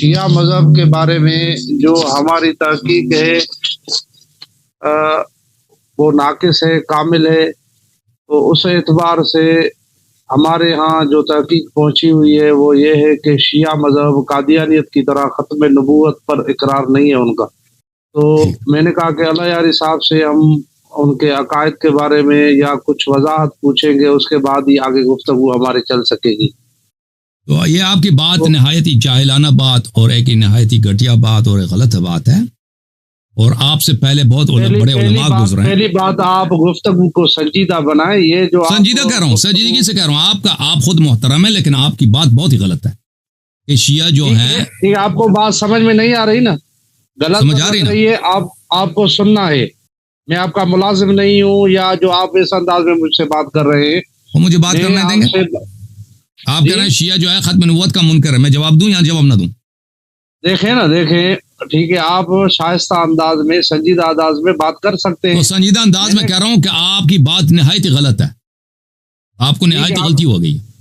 شیعہ مذہب کے بارے میں جو ہماری تحقیق ہے وہ ناقص ہے، کامل ہے. تو اس اعتبار سے ہمارے ہاں جو تحقیق پہنچی ہوئی ہے وہ یہ ہے کہ شیعہ مذہب قادیانیت کی طرح ختم نبوت پر اقرار نہیں ہے ان کا. تو میں نے کہا کہ اللہ یار صاحب سے ہم ان کے عقائد کے بارے میں یا کچھ وضاحت پوچھیں گے، اس کے بعد ہی آگے گفتگو ہماری چل سکے گی. تو یہ آپ کی بات نہایت ہی جاہلانہ بات اور ایک نہایت ہی گھٹیا بات اور غلط بات ہے، اور آپ سے پہلے بہت بڑے علماء گزرے ہیں. پہلی بات آپ گفتگو کو سنجیدہ بنائیں. یہ جو سنجیدہ کہہ رہا ہوں، سنجیدگی سے کہہ رہا ہوں. آپ خود محترم ہے، لیکن آپ کی بات بہت ہی غلط ہے کہ شیعہ جو ہیں. آپ کو بات سمجھ میں نہیں آ رہی نا، غلط سمجھ آ رہی ہے. آپ کو سننا ہے. میں آپ کا ملازم نہیں ہوں، یا جو آپ اس انداز میں مجھ سے بات کر رہے ہیں وہ مجھے بات کرنے دیں گے. آپ کہہ رہے ہیں شیعہ جو ہے ختم نبوت کا منکر ہے، میں جواب دوں یا جواب نہ دوں؟ دیکھیں ٹھیک ہے، آپ شائستہ انداز میں، سنجیدہ انداز میں بات کر سکتے ہیں. تو سنجیدہ انداز میں کہہ رہا ہوں کہ آپ کی بات نہایت غلط ہے، آپ کو نہایت غلطی ہو گئی.